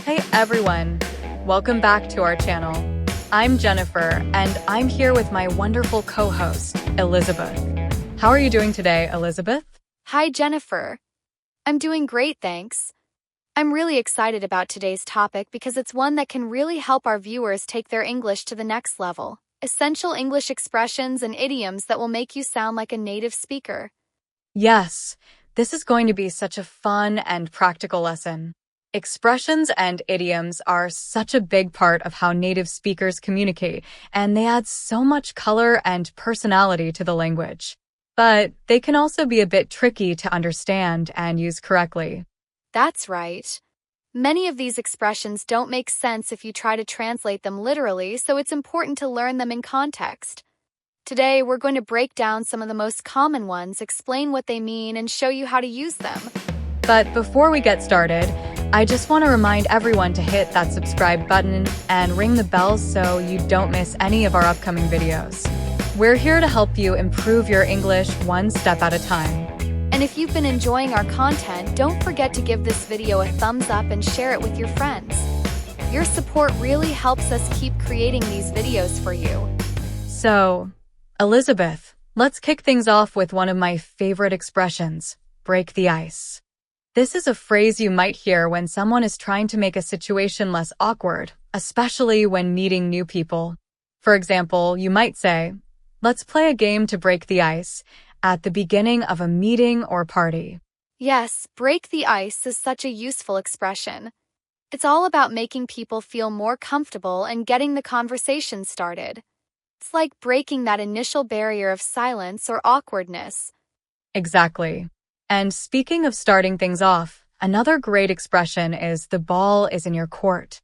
Hey everyone, welcome back to our channel. I'm Jennifer and I'm here with my wonderful co-host, Elizabeth. How are you doing today, Elizabeth? Hi, Jennifer. I'm doing great, thanks. I'm really excited about today's topic because it's one that can really help our viewers take their English to the next level. Essential English expressions and idioms that will make you sound like a native speaker. Yes, this is going to be such a fun and practical lesson. Expressions and idioms are such a big part of how native speakers communicate, and they add so much color and personality to the language. But they can also be a bit tricky to understand and use correctly. That's right. Many of these expressions don't make sense if you try to translate them literally, so it's important to learn them in context. Today, we're going to break down some of the most common ones, explain what they mean, and show you how to use them. But before we get started, I just want to remind everyone to hit that subscribe button and ring the bell so you don't miss any of our upcoming videos. We're here to help you improve your English one step at a time. And if you've been enjoying our content, don't forget to give this video a thumbs up and share it with your friends. Your support really helps us keep creating these videos for you. So, Elizabeth, let's kick things off with one of my favorite expressions, break the ice. This is a phrase you might hear when someone is trying to make a situation less awkward, especially when meeting new people. For example, you might say, "Let's play a game to break the ice," at the beginning of a meeting or party. Yes, break the ice is such a useful expression. It's all about making people feel more comfortable and getting the conversation started. It's like breaking that initial barrier of silence or awkwardness. Exactly. And speaking of starting things off, another great expression is "the ball is in your court."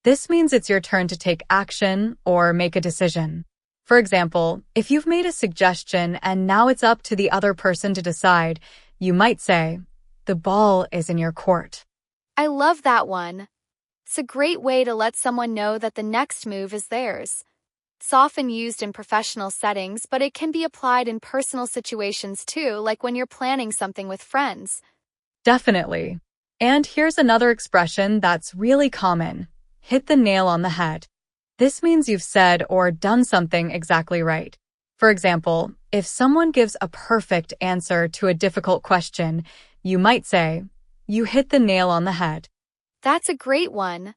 This means it's your turn to take action or make a decision. For example, if you've made a suggestion and now it's up to the other person to decide, you might say, "The ball is in your court." I love that one. It's a great way to let someone know that the next move is theirs. It's often used in professional settings, but it can be applied in personal situations too, like when you're planning something with friends. Definitely. And here's another expression that's really common: hit the nail on the head. This means you've said or done something exactly right. For example, if someone gives a perfect answer to a difficult question, you might say, "You hit the nail on the head." That's a great one.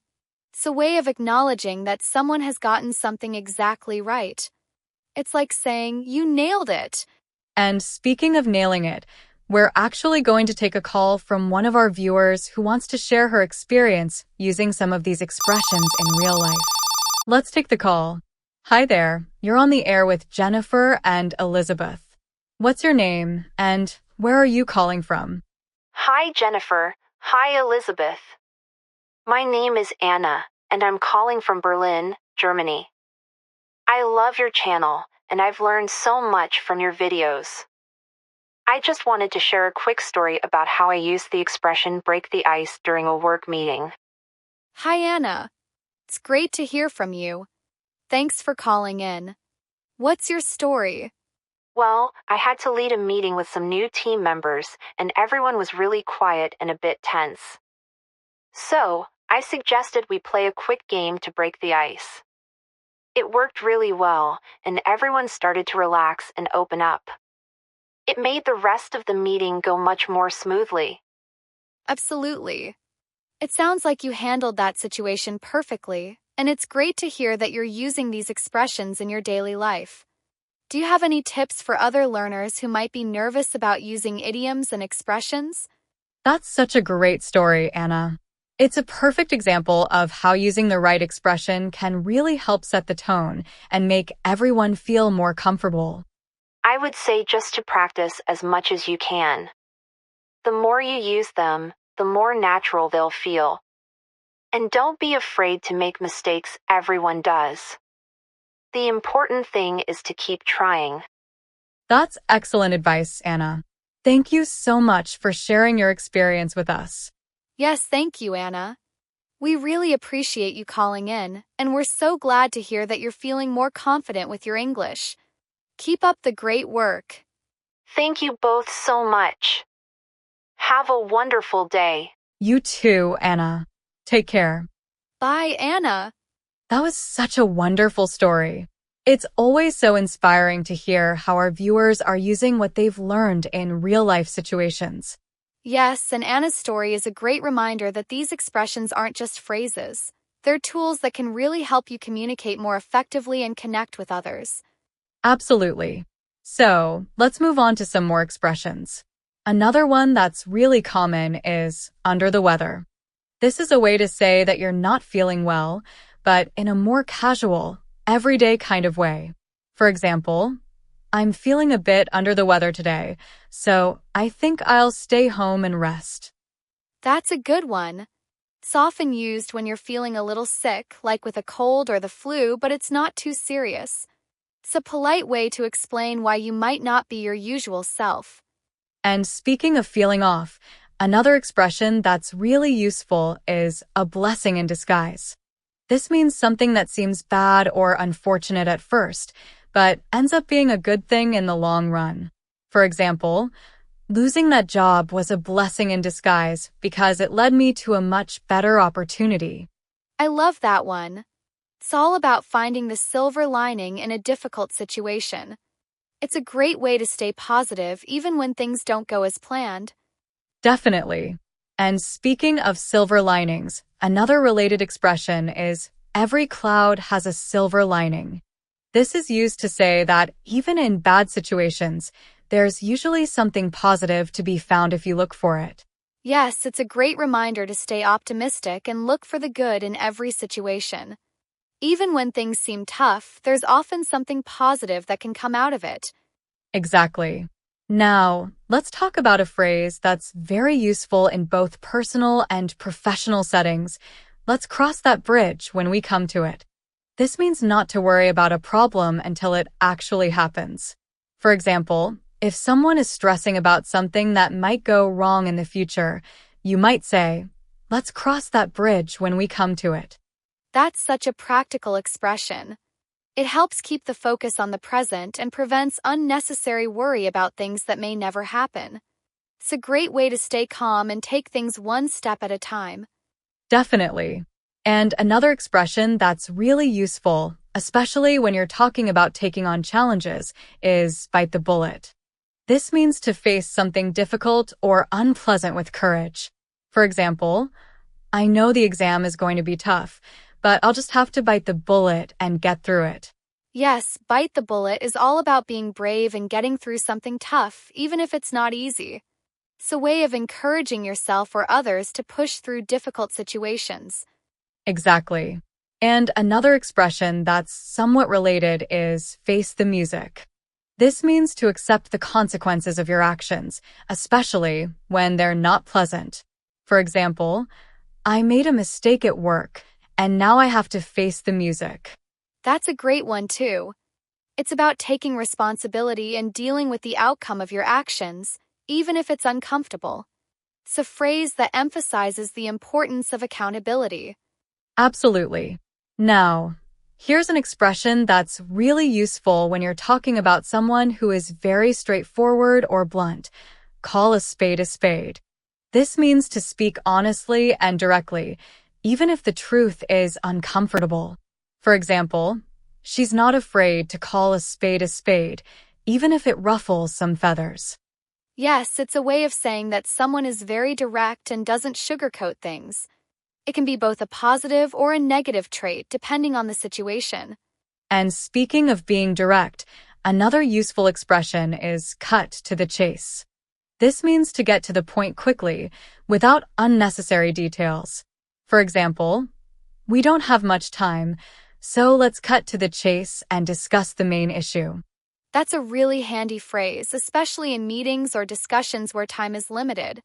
It's a way of acknowledging that someone has gotten something exactly right. It's like saying, "You nailed it." And speaking of nailing it, we're actually going to take a call from one of our viewers who wants to share her experience using some of these expressions in real life. Let's take the call. Hi there, you're on the air with Jennifer and Elizabeth. What's your name and where are you calling from? Hi, Jennifer. Hi, Elizabeth. My name is Anna, and I'm calling from Berlin, Germany. I love your channel, and I've learned so much from your videos. I just wanted to share a quick story about how I used the expression break the ice during a work meeting. Hi, Anna. It's great to hear from you. Thanks for calling in. What's your story? Well, I had to lead a meeting with some new team members, and everyone was really quiet and a bit tense. So, I suggested we play a quick game to break the ice. It worked really well, and everyone started to relax and open up. It made the rest of the meeting go much more smoothly. Absolutely. It sounds like you handled that situation perfectly, and it's great to hear that you're using these expressions in your daily life. Do you have any tips for other learners who might be nervous about using idioms and expressions? That's such a great story, Anna. It's a perfect example of how using the right expression can really help set the tone and make everyone feel more comfortable. I would say just to practice as much as you can. The more you use them, the more natural they'll feel. And don't be afraid to make mistakes, everyone does. The important thing is to keep trying. That's excellent advice, Anna. Thank you so much for sharing your experience with us. Yes, thank you, Anna. We really appreciate you calling in, and we're so glad to hear that you're feeling more confident with your English. Keep up the great work. Thank you both so much. Have a wonderful day. You too, Anna. Take care. Bye, Anna. That was such a wonderful story. It's always so inspiring to hear how our viewers are using what they've learned in real-life situations. Yes, and Anna's story is a great reminder that these expressions aren't just phrases. They're tools that can really help you communicate more effectively and connect with others. Absolutely. So, let's move on to some more expressions. Another one that's really common is under the weather. This is a way to say that you're not feeling well, but in a more casual, everyday kind of way. For example, I'm feeling a bit under the weather today, so I think I'll stay home and rest. That's a good one. It's often used when you're feeling a little sick, like with a cold or the flu, but it's not too serious. It's a polite way to explain why you might not be your usual self. And speaking of feeling off, another expression that's really useful is a blessing in disguise. This means something that seems bad or unfortunate at first, but ends up being a good thing in the long run. For example, losing that job was a blessing in disguise because it led me to a much better opportunity. I love that one. It's all about finding the silver lining in a difficult situation. It's a great way to stay positive even when things don't go as planned. Definitely. And speaking of silver linings, another related expression is every cloud has a silver lining. This is used to say that even in bad situations, there's usually something positive to be found if you look for it. Yes, it's a great reminder to stay optimistic and look for the good in every situation. Even when things seem tough, there's often something positive that can come out of it. Exactly. Now, let's talk about a phrase that's very useful in both personal and professional settings. Let's cross that bridge when we come to it. This means not to worry about a problem until it actually happens. For example, if someone is stressing about something that might go wrong in the future, you might say, let's cross that bridge when we come to it. That's such a practical expression. It helps keep the focus on the present and prevents unnecessary worry about things that may never happen. It's a great way to stay calm and take things one step at a time. Definitely. And another expression that's really useful, especially when you're talking about taking on challenges, is bite the bullet. This means to face something difficult or unpleasant with courage. For example, I know the exam is going to be tough, but I'll just have to bite the bullet and get through it. Yes, bite the bullet is all about being brave and getting through something tough, even if it's not easy. It's a way of encouraging yourself or others to push through difficult situations. Exactly. And another expression that's somewhat related is face the music. This means to accept the consequences of your actions, especially when they're not pleasant. For example, I made a mistake at work, and now I have to face the music. That's a great one, too. It's about taking responsibility and dealing with the outcome of your actions, even if it's uncomfortable. It's a phrase that emphasizes the importance of accountability. Absolutely. Now, here's an expression that's really useful when you're talking about someone who is very straightforward or blunt. Call a spade a spade. This means to speak honestly and directly, even if the truth is uncomfortable. For example, she's not afraid to call a spade, even if it ruffles some feathers. Yes, it's a way of saying that someone is very direct and doesn't sugarcoat things. It can be both a positive or a negative trait, depending on the situation. And speaking of being direct, another useful expression is cut to the chase. This means to get to the point quickly, without unnecessary details. For example, we don't have much time, so let's cut to the chase and discuss the main issue. That's a really handy phrase, especially in meetings or discussions where time is limited.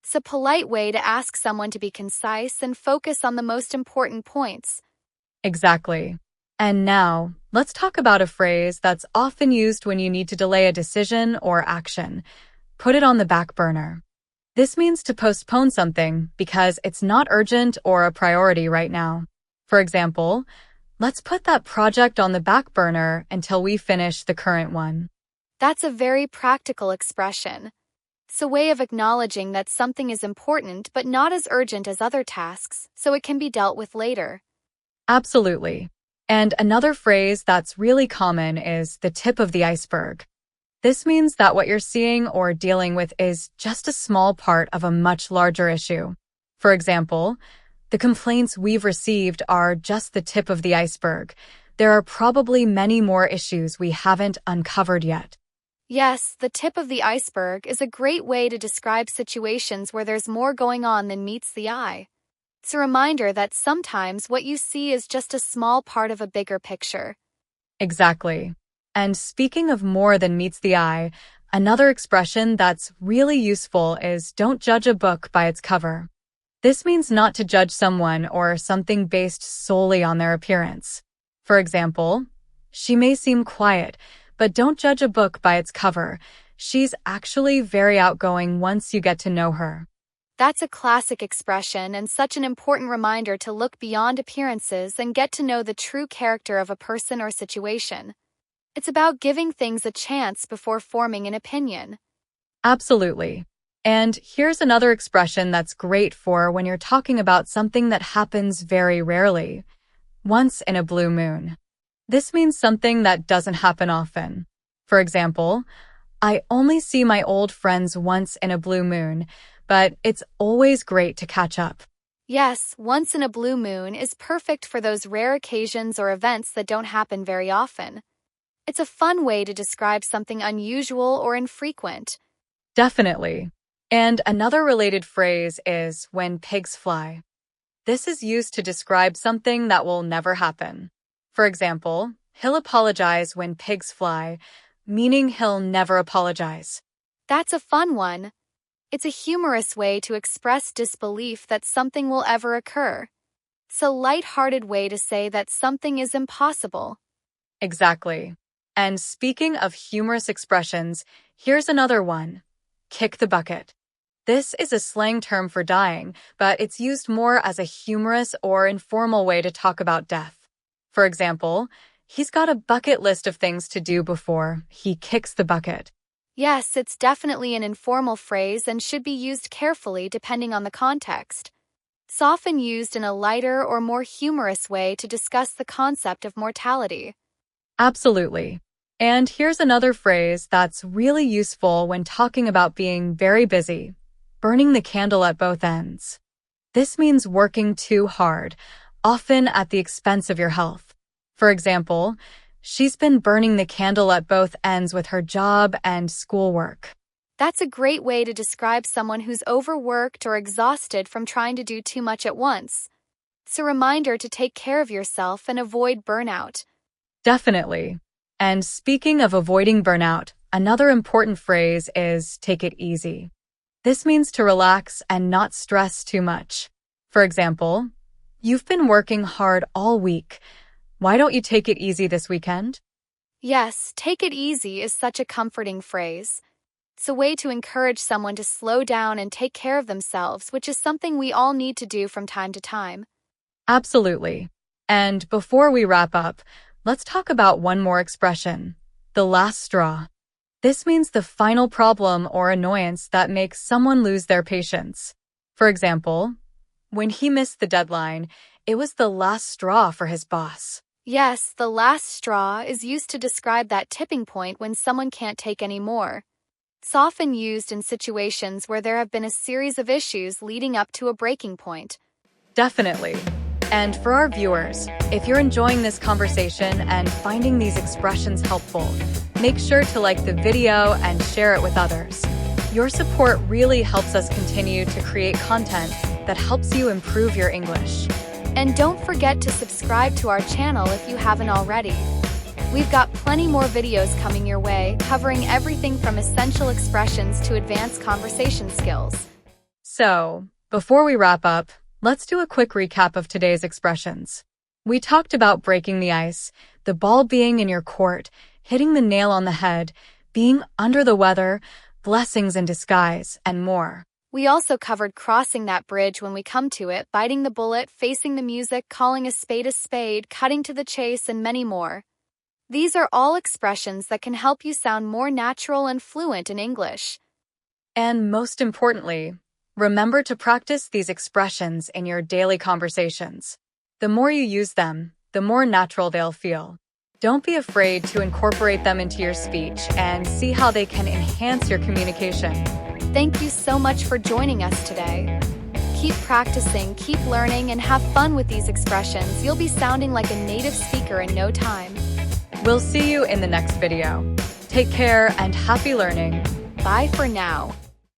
It's a polite way to ask someone to be concise and focus on the most important points. Exactly. And now, let's talk about a phrase that's often used when you need to delay a decision or action. Put it on the back burner. This means to postpone something because it's not urgent or a priority right now. For example, let's put that project on the back burner until we finish the current one. That's a very practical expression. It's a way of acknowledging that something is important but not as urgent as other tasks, so it can be dealt with later. Absolutely. And another phrase that's really common is the tip of the iceberg. This means that what you're seeing or dealing with is just a small part of a much larger issue. For example, the complaints we've received are just the tip of the iceberg. There are probably many more issues we haven't uncovered yet. Yes, the tip of the iceberg is a great way to describe situations where there's more going on than meets the eye. It's a reminder that sometimes what you see is just a small part of a bigger picture. Exactly. And speaking of more than meets the eye, another expression that's really useful is don't judge a book by its cover. This means not to judge someone or something based solely on their appearance. For example, she may seem quiet, but don't judge a book by its cover. She's actually very outgoing once you get to know her. That's a classic expression and such an important reminder to look beyond appearances and get to know the true character of a person or situation. It's about giving things a chance before forming an opinion. Absolutely. And here's another expression that's great for when you're talking about something that happens very rarely. Once in a blue moon. This means something that doesn't happen often. For example, I only see my old friends once in a blue moon, but it's always great to catch up. Yes, once in a blue moon is perfect for those rare occasions or events that don't happen very often. It's a fun way to describe something unusual or infrequent. Definitely. And another related phrase is when pigs fly. This is used to describe something that will never happen. For example, he'll apologize when pigs fly, meaning he'll never apologize. That's a fun one. It's a humorous way to express disbelief that something will ever occur. It's a light-hearted way to say that something is impossible. Exactly. And speaking of humorous expressions, here's another one. Kick the bucket. This is a slang term for dying, but it's used more as a humorous or informal way to talk about death. For example, he's got a bucket list of things to do before he kicks the bucket. Yes, it's definitely an informal phrase and should be used carefully depending on the context. It's often used in a lighter or more humorous way to discuss the concept of mortality. Absolutely. And here's another phrase that's really useful when talking about being very busy. Burning the candle at both ends. This means working too hard, often at the expense of your health. For example, she's been burning the candle at both ends with her job and schoolwork. That's a great way to describe someone who's overworked or exhausted from trying to do too much at once. It's a reminder to take care of yourself and avoid burnout. Definitely. And speaking of avoiding burnout, another important phrase is take it easy. This means to relax and not stress too much. For example, you've been working hard all week. Why don't you take it easy this weekend? Yes, take it easy is such a comforting phrase. It's a way to encourage someone to slow down and take care of themselves, which is something we all need to do from time to time. Absolutely. And before we wrap up, let's talk about one more expression, the last straw. This means the final problem or annoyance that makes someone lose their patience. For example, when he missed the deadline, it was the last straw for his boss. Yes, the last straw is used to describe that tipping point when someone can't take any more. It's often used in situations where there have been a series of issues leading up to a breaking point. Definitely. And for our viewers, if you're enjoying this conversation and finding these expressions helpful, make sure to like the video and share it with others. Your support really helps us continue to create content that helps you improve your English. And don't forget to subscribe to our channel if you haven't already. We've got plenty more videos coming your way, covering everything from essential expressions to advanced conversation skills. So, before we wrap up, let's do a quick recap of today's expressions. We talked about breaking the ice, the ball being in your court, hitting the nail on the head, being under the weather, blessings in disguise, and more. We also covered crossing that bridge when we come to it, biting the bullet, facing the music, calling a spade, cutting to the chase, and many more. These are all expressions that can help you sound more natural and fluent in English. And most importantly, remember to practice these expressions in your daily conversations. The more you use them, the more natural they'll feel. Don't be afraid to incorporate them into your speech and see how they can enhance your communication. Thank you so much for joining us today. Keep practicing, keep learning, and have fun with these expressions. You'll be sounding like a native speaker in no time. We'll see you in the next video. Take care and happy learning. Bye for now.